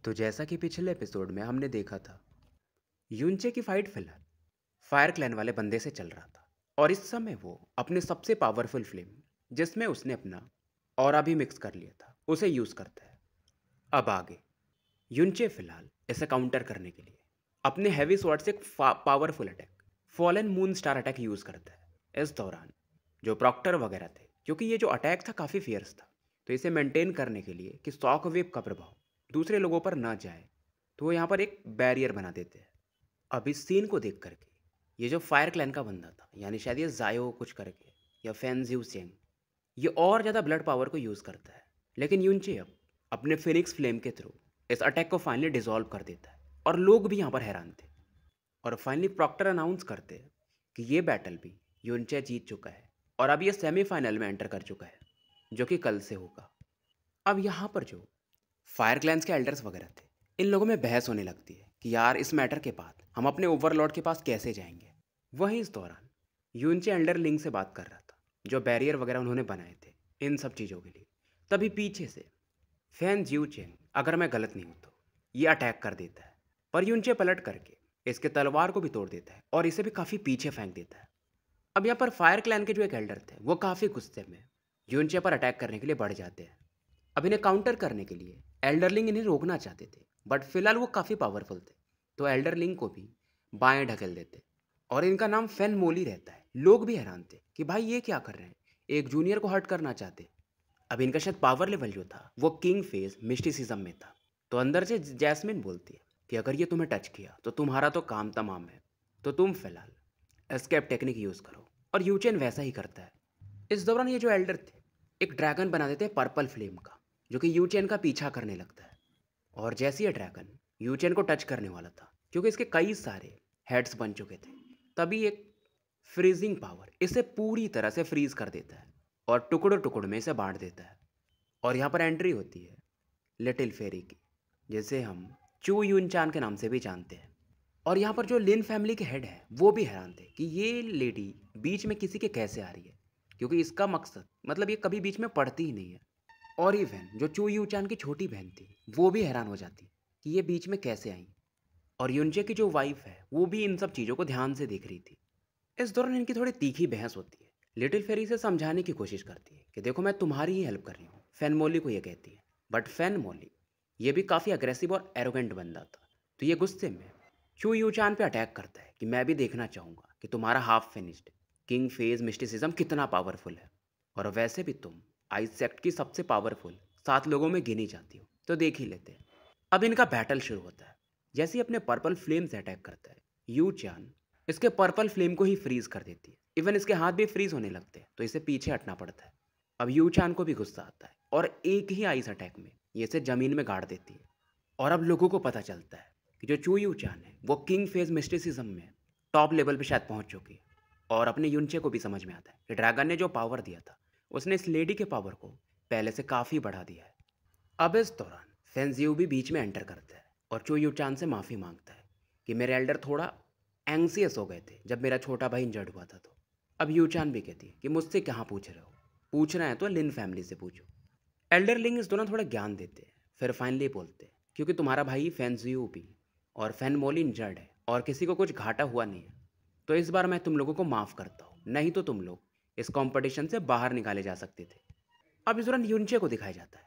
तो जैसा कि पिछले एपिसोड में हमने देखा था, यूनचे की फाइट फिलहाल फायर क्लैन वाले बंदे से चल रहा था और इस समय वो अपने सबसे पावरफुल फ्लेम, जिसमें उसने अपना ऑरा भी मिक्स कर लिया था, उसे यूज करता है। अब आगे यूनचे फिलहाल इसे काउंटर करने के लिए अपने हैवी स्वॉर्ड से एक powerful attack, fallen moon star attack use करता है। इस दौरान जो प्रॉक्टर वगैरह थे, क्योंकि ये जो अटैक था काफ़ी फियर्स था, तो इसे मेंटेन करने के लिए कि शॉक वेव का प्रभाव दूसरे लोगों पर ना जाए, तो वो यहाँ पर एक बैरियर बना देते हैं। अब इस सीन को देख करके ये जो फायर क्लैन का बंदा था, यानी शायद ये जायो कुछ करके या फैन ज्यू चेंग, ये और ज़्यादा ब्लड पावर को यूज़ करता है। लेकिन यूनचे अब अपने फिनिक्स फ्लेम के थ्रू इस अटैक को फाइनली डिसॉल्व कर देता है और लोग भी यहाँ पर हैरान थे। और फाइनली प्रॉक्टर अनाउंस करते हैं कि ये बैटल भी यूनचे जीत चुका है और अब ये सेमीफाइनल में एंटर कर चुका है, जो कि कल से होगा। अब यहाँ पर जो फायर क्लैंस के एल्डर्स वगैरह थे, इन लोगों में बहस होने लगती है कि यार इस मैटर के बाद हम अपने ओवरलॉर्ड के पास कैसे जाएंगे। वहीं इस दौरान यूनचे एल्डर लिंग से बात कर रहा था, जो बैरियर वगैरह उन्होंने बनाए थे इन सब चीज़ों के लिए। तभी पीछे से फैन ज्यू चेंग, अगर मैं गलत नहीं हूँ तो, ये अटैक कर देता है, पर यूनचे पलट करके इसके तलवार को भी तोड़ देता है और इसे भी काफ़ी पीछे फेंक देता है। अब यहाँ पर फायर क्लैन के जो एक एल्डर थे, वो काफ़ी गुस्से में यूनचे पर अटैक करने के लिए बढ़ जाते हैं। अब इन्हें काउंटर करने के लिए एल्डरलिंग इन्हें रोकना चाहते थे, बट फिलहाल वो काफ़ी पावरफुल थे, तो एल्डरलिंग को भी बाएं ढकेल देते। और इनका नाम फेन मोली रहता है। लोग भी हैरान थे कि भाई ये क्या कर रहे हैं, एक जूनियर को हर्ट करना चाहते। अब इनका शायद पावर लेवल जो था वो किंग फेज मिस्टिसिज्म में था। तो अंदर से जैस्मिन बोलती है कि अगर ये तुम्हें टच किया तो तुम्हारा तो काम तमाम है, तो तुम फिलहाल एस्केप टेक्निक यूज़ करो। और यूचेन वैसा ही करता है। इस दौरान ये जो एल्डर थे एक ड्रैगन बना देते हैं पर्पल फ्लेम का, जो कि यूचेन का पीछा करने लगता है। और जैसे ये ड्रैगन यूचेन को टच करने वाला था, क्योंकि इसके कई सारे हेड्स बन चुके थे, तभी एक फ्रीजिंग पावर इसे पूरी तरह से फ्रीज कर देता है और टुकड़ों टुकड़ में इसे बांट देता है। और यहाँ पर एंट्री होती है लिटिल फेरी की, जिसे हम चू यून चान के नाम से भी जानते हैं। और यहाँ पर जो लिन फैमिली के हेड है वो भी हैरान थे कि ये लेडी बीच में किसी के कैसे आ रही है, क्योंकि इसका मकसद मतलब ये कभी बीच में पड़ती ही नहीं है। और इवन जो चू यू चान की छोटी बहन थी वो भी हैरान हो जाती कि ये बीच में कैसे आई। और युनजे की जो वाइफ है वो भी इन सब चीज़ों को ध्यान से देख रही थी। इस दौरान इनकी थोड़ी तीखी बहस होती है। लिटिल फेरी से समझाने की कोशिश करती है कि देखो मैं तुम्हारी ही हेल्प कर रही हूँ, फैन मोली को ये कहती है। बट फैन मोली ये भी काफ़ी अग्रेसिव और एरोगेंट बंदा था, तो ये गुस्से में चू यू चान पे अटैक करता है कि मैं भी देखना चाहूँगा कि तुम्हारा half finished king phase mysticism कितना पावरफुल है, और वैसे भी तुम आइस सेक्ट की सबसे पावरफुल 7 लोगों में गिनी जाती हो, तो देख ही लेते हैं। अब इनका बैटल शुरू होता है। जैसे ही अपने पर्पल फ्लेम से अटैक करता है, यू चान इसके पर्पल फ्लेम को ही फ्रीज कर देती है। इवन इसके हाथ भी फ्रीज होने लगते हैं, तो इसे पीछे हटना पड़ता है। अब यू चान को भी गुस्सा आता है और एक ही आइस अटैक में ये इसे जमीन में गाड़ देती है। और अब लोगों को पता चलता है कि जो चू यू चान है वो किंग फेज मिस्टिसिज्म में टॉप लेवल पे शायद पहुंच चुकी है। और अपने युनचे को भी समझ में आता है कि ड्रैगन ने जो पावर दिया था उसने इस लेडी के पावर को पहले से काफ़ी बढ़ा दिया है। अब इस दौरान फेंजियो भी बीच में एंटर करता है और चो यू चान से माफ़ी मांगता है कि मेरे एल्डर थोड़ा एंग्सियस हो गए थे जब मेरा छोटा भाई इंजर्ड हुआ था। तो अब यू चान भी कहती है कि मुझसे कहाँ पूछ रहे हो, पूछना है तो लिन फैमिली से पूछो। एल्डर लिंग इस दौरान थोड़ा ज्ञान देते हैं, फिर फाइनली बोलते हैं क्योंकि तुम्हारा भाई फेंजियो भी और फैनमोली इंजर्ड है और किसी को कुछ घाटा हुआ नहीं है, तो इस बार मैं तुम लोगों को माफ़ करता हूँ, नहीं तो तुम लोग इस कंपटीशन से बाहर निकाले जा सकते थे। अब इस दौरान यूनचे को दिखाया जाता है,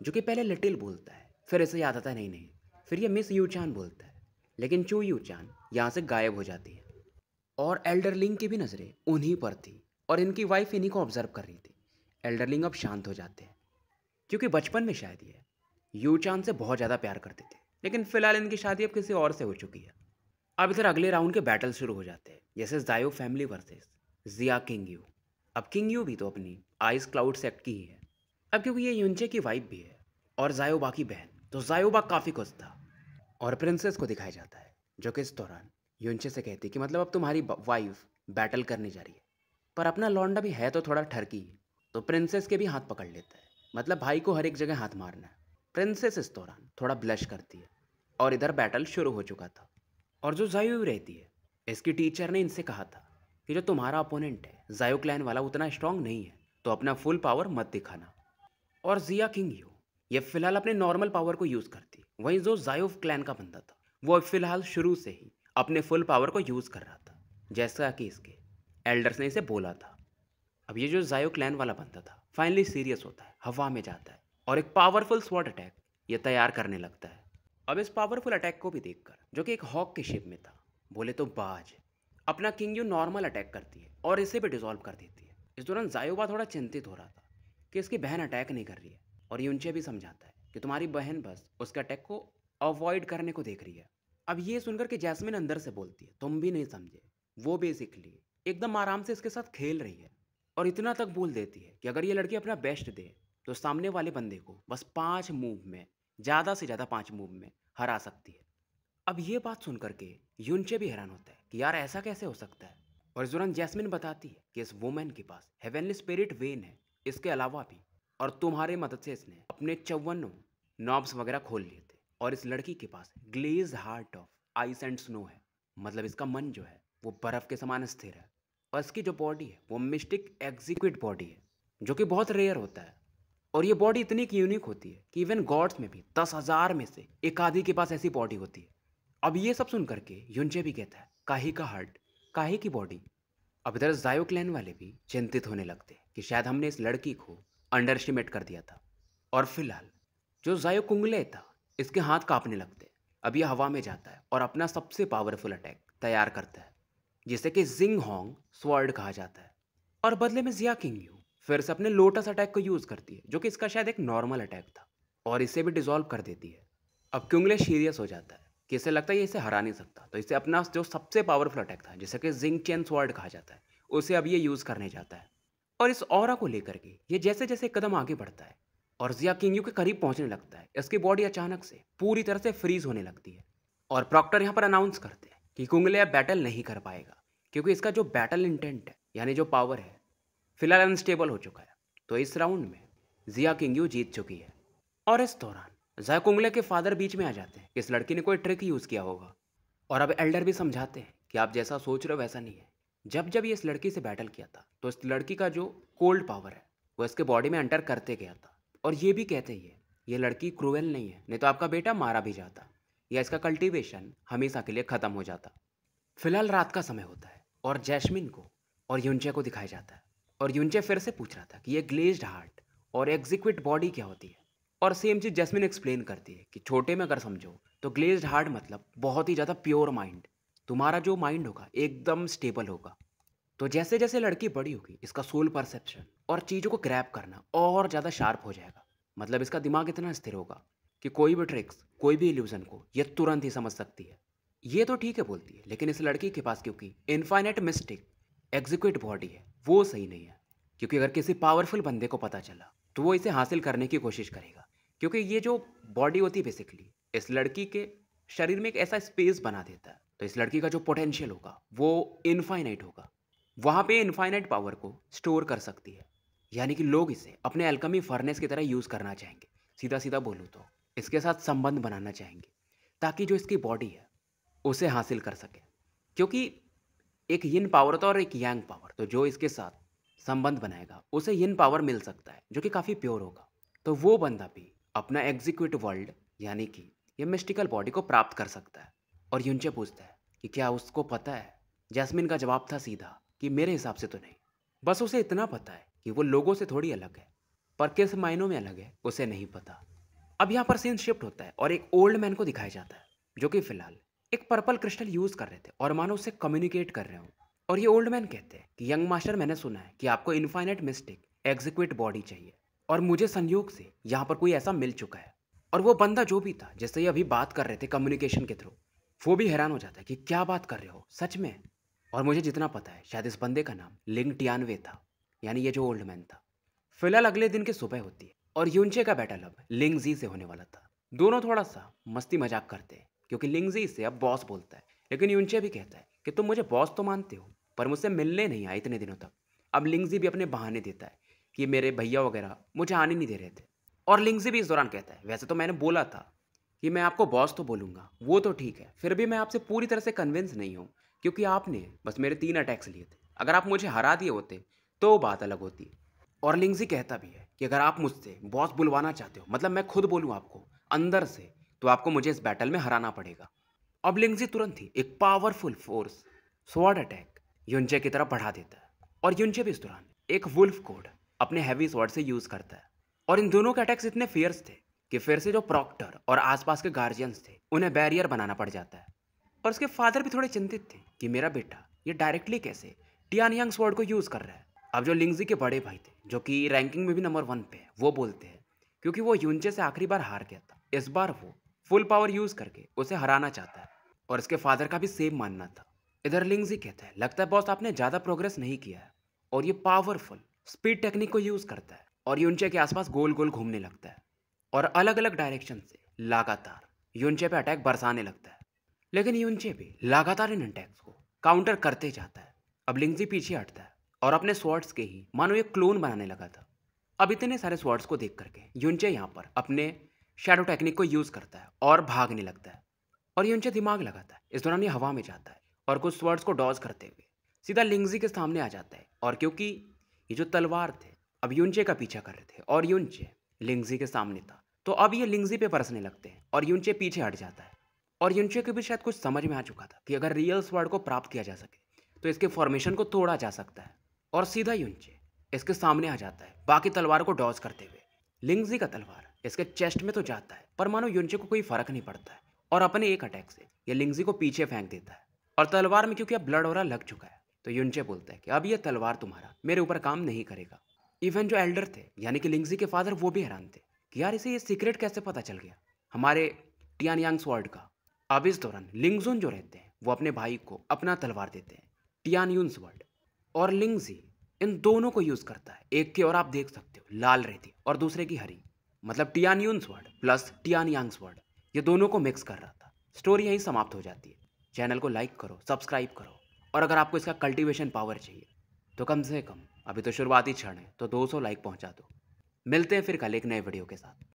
जो कि पहले लिटिल बोलता है, फिर इसे याद आता है नहीं नहीं, फिर ये मिस यूचान बोलता है। लेकिन चू यूचान यहाँ से गायब हो जाती है और एल्डरलिंग की भी नज़रें उन्हीं पर थी और इनकी वाइफ इन्हीं को ऑब्जर्व कर रही थी। एल्डरलिंग अब शांत हो जाते हैं, क्योंकि बचपन में शायद ये यूचान से बहुत ज़्यादा प्यार करते थे, लेकिन फिलहाल इनकी शादी अब किसी और से हो चुकी है। अब इधर अगले राउंड के बैटल शुरू हो जाते हैं, जैसे जायो फैमिली वर्सेस जिया किंग यू। अब किंग यू भी तो अपनी आइस क्लाउड सेक्ट की ही है। अब क्योंकि ये युनचे की वाइफ भी है और जायोबा की बहन, तो जायोबा काफ़ी खुश था। और प्रिंसेस को दिखाया जाता है, जो कि इस दौरान युनचे से कहती है कि मतलब अब तुम्हारी वाइफ बैटल करने जा रही है, पर अपना लौंडा भी है तो थोड़ा ठरकी है। तो प्रिंसेस के भी हाथ पकड़ लेता है, मतलब भाई को हर एक जगह हाथ मारना है। प्रिंसेस इस दौरान थोड़ा ब्लश करती है और इधर बैटल शुरू हो चुका था। और जो जायो रहती है, इसकी टीचर ने इनसे कहा था कि जो तुम्हारा अपोनेंट है जायो क्लैन वाला उतना स्ट्रांग नहीं है, तो अपना फुल पावर मत दिखाना। और जिया किंग यू ये फिलहाल अपने नॉर्मल पावर को यूज़ करती, वहीं जो जायोव क्लैन का बंदा था वो अब फिलहाल शुरू से ही अपने फुल पावर को यूज़ कर रहा था, जैसा कि इसके एल्डर्स ने इसे बोला था। अब ये जो जायो क्लैन वाला बंदा था फाइनली सीरियस होता है, हवा में जाता है और एक पावरफुल स्वॉर्ड अटैक ये तैयार करने लगता है। अब इस पावरफुल अटैक को भी देखकर, जो कि एक हॉक के शेप में था, बोले तो बाज, अपना किंग यू नॉर्मल अटैक करती है और इसे भी डिसॉल्व कर देती है। इस दौरान जायोबा थोड़ा चिंतित हो रहा था कि इसकी बहन अटैक नहीं कर रही है, और यूनचे भी समझाता है कि तुम्हारी बहन बस उसके अटैक को अवॉइड करने को देख रही है। अब ये सुनकर के जैस्मिन अंदर से बोलती है, तुम भी नहीं समझे, वो बेसिकली एकदम आराम से इसके साथ खेल रही है। और इतना तक बोल देती है कि अगर ये लड़की अपना बेस्ट दे तो सामने वाले बंदे को बस 5 मूव में, ज़्यादा से ज़्यादा 5 मूव में हरा सकती है। अब ये बात सुन करके यूनचे भी हैरान होता है कि यार ऐसा कैसे हो सकता है। और इस दौरान जैस्मिन बताती है कि इस वुमेन के पास हेवनली स्पिरिट वेन है, इसके अलावा भी, और तुम्हारे मदद से इसने अपने 54 नॉब्स वगैरह खोल लिए थे। और इस लड़की के पास glaze heart of ice and snow है, मतलब इसका मन जो है वो बर्फ के समान स्थिर है। और इसकी जो बॉडी है वो मिस्टिक एग्जीक्यूट बॉडी है, जो कि बहुत रेयर होता है। और ये बॉडी इतनी यूनिक होती है कि इवन गॉड्स में भी 10,000 में से एक आधी के पास ऐसी बॉडी होती है। अब ये सब सुन करके युनचे भी कहता है, काहे का हार्ट, काहे की बॉडी। अब इधर जायो क्लैन वाले भी चिंतित होने लगते हैं कि शायद हमने इस लड़की को अंडर एस्टिमेट कर दिया था। और फिलहाल जो जायो कुंगले था, इसके हाथ कांपने लगते हैं। अब ये हवा में जाता है और अपना सबसे पावरफुल अटैक तैयार करता है, जिसे कि जिंग होंग स्वॉर्ड कहा जाता है। और बदले में जिया किंग यू फिर से अपने लोटस अटैक को यूज करती है, जो कि इसका शायद एक नॉर्मल अटैक था, और इसे भी डिसॉल्व कर देती है। अब क्युंगले सीरियस हो जाता है कि इसे लगता है ये इसे हरा नहीं सकता, तो इसे अपना जो सबसे पावरफुल अटैक था, जिसे कि जिंग चेन स्वॉर्ड कहा जाता है, उसे अब ये यूज करने जाता है। और इस ऑरा को लेकर के ये जैसे जैसे कदम आगे बढ़ता है और जिया किंगयू के करीब पहुंचने लगता है, इसकी बॉडी अचानक से पूरी तरह से फ्रीज होने लगती है। और प्रॉक्टर यहाँ पर अनाउंस करते हैं कि कुंगले अब बैटल नहीं कर पाएगा, क्योंकि इसका जो बैटल इंटेंट है, यानी जो पावर है, फिलहाल अनस्टेबल हो चुका है। तो इस राउंड में जिया किंगयू जीत चुकी है। और इस दौरान जया कुंगले के फादर बीच में आ जाते हैं कि इस लड़की ने कोई ट्रिक यूज़ किया होगा। और अब एल्डर भी समझाते हैं कि आप जैसा सोच रहे हो वैसा नहीं है। जब जब ये इस लड़की से बैटल किया था तो इस लड़की का जो कोल्ड पावर है वो इसके बॉडी में एंटर करते गया था। और ये भी कहते हैं ये लड़की क्रूएल नहीं है, नहीं तो आपका बेटा मारा भी जाता या इसका कल्टीवेशन हमेशा के लिए ख़त्म हो जाता। फिलहाल रात का समय होता है और जैस्मिन को और यूनचे को दिखाया जाता है। और यूनचे फिर से पूछ रहा था कि ये ग्लेज्ड हार्ट और एग्जीक्यूट बॉडी क्या होती है। और सेम चीज़ जैस्मिन एक्सप्लेन करती है कि छोटे में अगर समझो तो ग्लेज्ड हार्ट मतलब बहुत ही ज़्यादा प्योर माइंड, तुम्हारा जो माइंड होगा एकदम स्टेबल होगा। तो जैसे जैसे लड़की बड़ी होगी इसका सोल परसेप्शन और चीज़ों को ग्रैब करना और ज़्यादा शार्प हो जाएगा। मतलब इसका दिमाग इतना स्थिर होगा कि कोई भी ट्रिक्स, कोई भी इल्यूजन को ये तुरंत ही समझ सकती है। ये तो ठीक है बोलती है, लेकिन इस लड़की के पास क्योंकि इनफाइनाइट मिस्टिक एग्जीक्यूट बॉडी है वो सही नहीं है। क्योंकि अगर किसी पावरफुल बंदे को पता चला तो वो इसे हासिल करने की कोशिश करेगा। क्योंकि ये जो बॉडी होती है बेसिकली इस लड़की के शरीर में एक ऐसा स्पेस बना देता है, तो इस लड़की का जो पोटेंशियल होगा वो इनफाइनाइट होगा, वहाँ पे इनफाइनाइट पावर को स्टोर कर सकती है। यानी कि लोग इसे अपने अल्कमी फर्नेस की तरह यूज़ करना चाहेंगे, सीधा सीधा बोलूँ तो इसके साथ संबंध बनाना चाहेंगे, ताकि जो इसकी बॉडी है उसे हासिल कर सके। क्योंकि एक यिन पावर होता है और एक यांग पावर, तो जो इसके साथ संबंध बनाएगा उसे यिन पावर मिल सकता है, जो कि काफ़ी प्योर होगा। तो वो बंदा भी अपना एग्जीक्यूट वर्ल्ड यानी कि ये मिस्टिकल बॉडी को प्राप्त कर सकता है। और युनचे पूछता है कि क्या उसको पता है। जैस्मिन का जवाब था सीधा कि मेरे हिसाब से तो नहीं, बस उसे इतना पता है कि वो लोगों से थोड़ी अलग है, पर किस मायनों में अलग है उसे नहीं पता। अब यहाँ पर सीन शिफ्ट होता है और एक ओल्ड मैन को दिखाया जाता है, जो कि फिलहाल एक पर्पल क्रिस्टल यूज कर रहे थे और मानो उससे कम्युनिकेट कर रहे हो। और ये ओल्ड मैन कहते हैं कि यंग मास्टर, मैंने सुना है कि आपको इनफाइनाइट मिस्टिक एग्जीक्यूट बॉडी चाहिए, और मुझे संयोग से यहाँ पर कोई ऐसा मिल चुका है। और वो बंदा जो भी था जिससे ये अभी बात कर रहे थे कम्युनिकेशन के थ्रू, वो भी हैरान हो जाता है कि क्या बात कर रहे हो सच में। और मुझे जितना पता है शायद इस बंदे का नाम लिंग टियानवे था, यानी ये जो ओल्ड मैन था। फिलहाल अगले दिन की सुबह होती है और यूनचे का बैटल अब लिंग जी से होने वाला था। दोनों थोड़ा सा मस्ती मजाक करते हैं क्योंकि लिंग जी इसे अब बॉस बोलता है, लेकिन यूनचे भी कहता है कि तुम मुझे बॉस तो मानते हो पर मुझसे मिलने नहीं आए इतने दिनों तक। अब लिंग जी भी अपने बहाने देता है कि मेरे भैया वगैरह मुझे आने नहीं दे रहे थे। और लिंग जी भी इस दौरान कहता है, वैसे तो मैंने बोला था कि मैं आपको बॉस तो बोलूँगा, वो तो ठीक है, फिर भी मैं आपसे पूरी तरह से कन्विंस नहीं हूँ, क्योंकि आपने बस मेरे 3 अटैक्स लिए थे। अगर आप मुझे हरा दिए होते तो बात अलग होती। और लिंगजी कहता भी है कि अगर आप मुझसे बॉस बुलवाना चाहते हो, मतलब मैं खुद बोलूँ आपको अंदर से, तो आपको मुझे इस बैटल में हराना पड़ेगा। अब लिंगजी तुरंत ही एक पावरफुल फोर्स स्वॉर्ड अटैक युनचे की तरफ बढ़ा देता है और युनचे भी इस दौरान एक वुल्फ कोड अपने हैवी स्वॉर्ड से यूज करता है और इन दोनों के अटैक्स इतने फियर्स थे कि फिर से जो प्रॉक्टर और आसपास के गार्जियंस थे उन्हें बैरियर बनाना पड़ जाता है। और उसके फादर भी थोड़े चिंतित थे कि मेरा बेटा ये डायरेक्टली कैसे टियानयांग स्वॉर्ड को यूज कर रहा है। अब जो लिंगजी के बड़े भाई थे जो कि रैंकिंग में भी नंबर 1 पे है वो बोलते हैं क्योंकि वो युनचे से आखिरी बार हार गया था, इस बार वो फुल पावर यूज करके उसे हराना चाहता है और इसके फादर का भी सेम मानना था। इधर लिंगजी कहता है लगता है बॉस आपने ज्यादा प्रोग्रेस नहीं किया है और ये पावरफुल स्पीड टेक्निक को यूज करता है और युनचे के आसपास गोल गोल घूमने लगता है और अलग अलग डायरेक्शन से लगातार युनचे पे अटैक बरसाने लगता है। लेकिन युनचे भी लगातार इन अटैक्स को काउंटर करते जाता है। अब लिंगजी पीछे हटता है और अपने स्वॉर्ड्स के ही मानो एक क्लोन बनाने लगा था। अब इतने सारे स्वॉर्ड्स को देख करके युनचे यहाँ पर अपने शैडो टेक्निक को यूज करता है और भागने लगता है और युनचे दिमाग लगाता है। इस दौरान ये हवा में जाता है और कुछ स्वॉर्ड्स को डॉज करते हुए सीधा लिंगजी के सामने आ जाता है और क्योंकि ये जो तलवार थे अब युनचे का पीछा कर रहे थे और युनचे लिंगजी के सामने था तो अब ये लिंगजी पे बरसने लगते हैं और युनचे पीछे हट जाता है। और युनचे को भी शायद कुछ समझ में आ चुका था कि अगर रियल स्वॉर्ड को प्राप्त किया जा सके तो इसके फॉर्मेशन को तोड़ा जा सकता है और सीधा युनचे इसके सामने आ जाता है बाकी तलवार को डॉज करते हुए। लिंगजी का तलवार इसके चेस्ट में तो जाता है पर मानो युनचे को कोई फर्क नहीं पड़ता है और अपने एक अटैक से ये लिंगजी को पीछे फेंक देता है और तलवार में क्योंकि अब ब्लड हो रहा लग चुका है तो युनचे बोलता है कि अब ये तलवार तुम्हारा मेरे ऊपर काम नहीं करेगा। इवन जो एल्डर थे यानी कि लिंगजी के फादर वो भी हैरान थे कि यार इसे ये सीक्रेट कैसे पता चल गया हमारे टियानयांग स्वॉर्ड का। अब इस दौरान लिंगजुन जो रहते हैं वो अपने भाई को अपना तलवार देते हैं टियानयुन स्वॉर्ड और लिंगजी इन दोनों को यूज करता है। एक की और आप देख सकते हो लाल रहती और दूसरे की हरी, मतलब टियानयुन स्वॉर्ड प्लस टियानयांग स्वॉर्ड ये दोनों को मिक्स कर रहा था। स्टोरी यहीं समाप्त हो जाती है। चैनल को लाइक करो, सब्सक्राइब करो और अगर आपको इसका कल्टीवेशन पावर चाहिए तो कम से कम अभी तो शुरुआती क्षण है तो 200 लाइक पहुंचा दो। मिलते हैं फिर कल एक नए वीडियो के साथ।